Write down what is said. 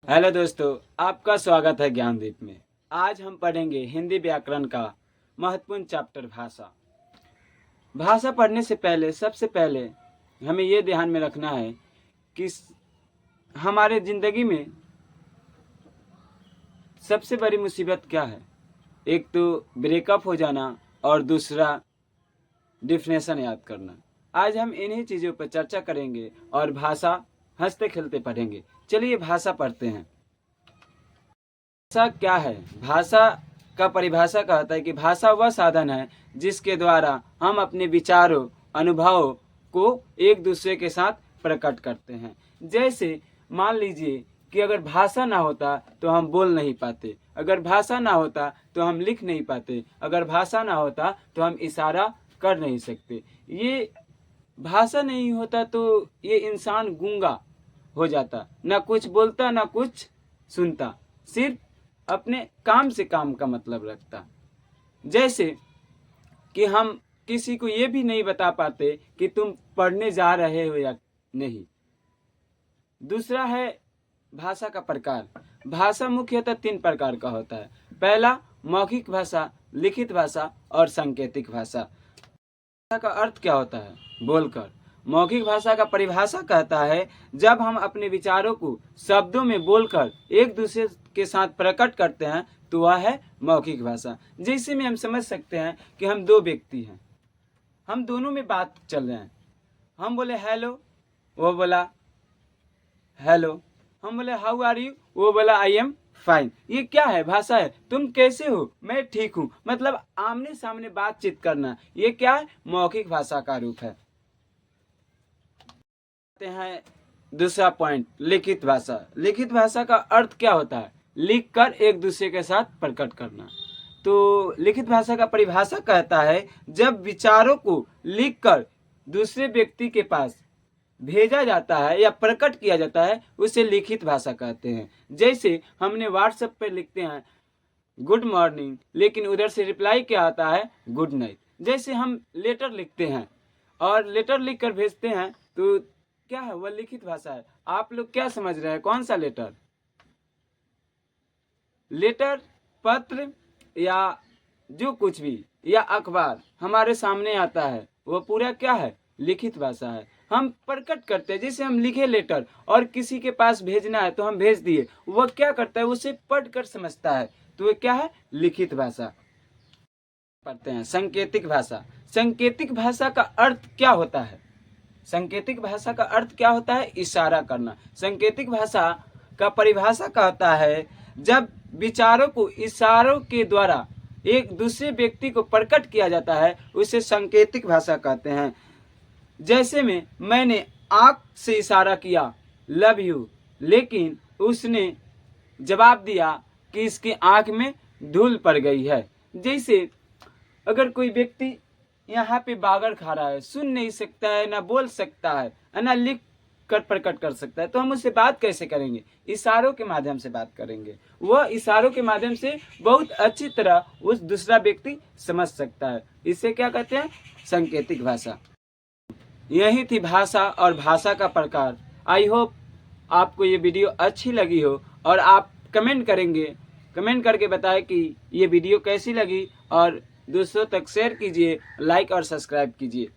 Hello दोस्तों, आपका स्वागत है ज्ञानदीप में। आज हम पढ़ेंगे हिंदी व्याकरण का महत्वपूर्ण चैप्टर भाषा। भाषा पढ़ने से पहले सबसे पहले हमें ये ध्यान में रखना है कि हमारे ज़िंदगी में सबसे बड़ी मुसीबत क्या है। एक तो ब्रेकअप हो जाना और दूसरा डिफिनेशन याद करना। आज हम इन्हीं चीज़ों पर चर्चा करेंगे और भाषा हंसते खेलते पढ़ेंगे। चलिए भाषा पढ़ते हैं। भाषा क्या है? भाषा का परिभाषा कहता है कि भाषा वह साधन है जिसके द्वारा हम अपने विचारों, अनुभवों को एक दूसरे के साथ प्रकट करते हैं। जैसे मान लीजिए कि अगर भाषा ना होता तो हम बोल नहीं पाते, अगर भाषा ना होता तो हम लिख नहीं पाते, अगर भाषा ना होता तो हम इशारा कर नहीं सकते। ये भाषा नहीं होता तो ये इंसान गूंगा हो जाता, ना कुछ बोलता ना कुछ सुनता, सिर्फ अपने काम से काम का मतलब रखता। जैसे कि हम किसी को ये भी नहीं बता पाते कि तुम पढ़ने जा रहे हो या नहीं। दूसरा है भाषा का प्रकार। भाषा मुख्यतः 3 प्रकार का होता है। पहला मौखिक भाषा, लिखित भाषा और सांकेतिक भाषा। भाषा का अर्थ क्या होता है? बोलकर। मौखिक भाषा का परिभाषा कहता है जब हम अपने विचारों को शब्दों में बोलकर एक दूसरे के साथ प्रकट करते हैं तो वह है मौखिक भाषा। जैसे में हम समझ सकते हैं कि हम 2 व्यक्ति हैं, हम दोनों में बात चल रहे हैं। हम बोले हेलो, वो बोला हेलो। हम बोले हाउ आर यू, वो बोला आई एम फाइन। ये क्या है? भाषा है। तुम कैसे हो? मैं ठीक हूँ। मतलब आमने सामने बातचीत करना। ये क्या है? मौखिक भाषा का रूप है। हैं दूसरा पॉइंट, लिखित भाषा। लिखित भाषा का अर्थ क्या होता है? लिख कर एक दूसरे के साथ प्रकट करना। तो लिखित भाषा का परिभाषा कहता है जब विचारों को लिखकर दूसरे व्यक्ति के पास भेजा जाता है या प्रकट किया जाता है उसे लिखित भाषा कहते हैं। जैसे हमने व्हाट्सएप पर लिखते हैं गुड मॉर्निंग, लेकिन उधर से रिप्लाई क्या आता है? Good night. जैसे हम लेटर लिखते हैं और लेटर लिख कर भेजते हैं तो क्या है? वह लिखित भाषा है। आप लोग क्या समझ रहे हैं? कौन सा लेटर? लेटर, पत्र या जो कुछ भी या अखबार हमारे सामने आता है वो पूरा क्या है? लिखित भाषा है। हम प्रकट करते हैं। जैसे हम लिखे लेटर और किसी के पास भेजना है तो हम भेज दिए, वह क्या करता है? उसे पढ़ कर समझता है, तो ये क्या है? लिखित भाषा। पढ़ते हैं सांकेतिक भाषा। सांकेतिक भाषा का अर्थ क्या होता है? सांकेतिक भाषा का अर्थ क्या होता है? इशारा करना। सांकेतिक भाषा का परिभाषा कहता है जब विचारों को इशारों के द्वारा एक दूसरे व्यक्ति को प्रकट किया जाता है उसे सांकेतिक भाषा कहते हैं। जैसे में मैंने आँख से इशारा किया लव यू, लेकिन उसने जवाब दिया कि इसकी आँख में धूल पड़ गई है। जैसे अगर कोई व्यक्ति यहाँ पे बागर खा रहा है, सुन नहीं सकता है, ना बोल सकता है, ना लिख कर प्रकट कर सकता है, तो हम उससे बात कैसे करेंगे? इशारों के माध्यम से बात करेंगे। वह इशारों के माध्यम से बहुत अच्छी तरह उस दूसरा व्यक्ति समझ सकता है। इसे क्या कहते हैं? सांकेतिक भाषा। यही थी भाषा और भाषा का प्रकार। आई होप आपको ये वीडियो अच्छी लगी हो और आप कमेंट करेंगे, कमेंट करके बताएं कि ये वीडियो कैसी लगी और दूसरों तक शेयर कीजिए, लाइक और सब्सक्राइब कीजिए।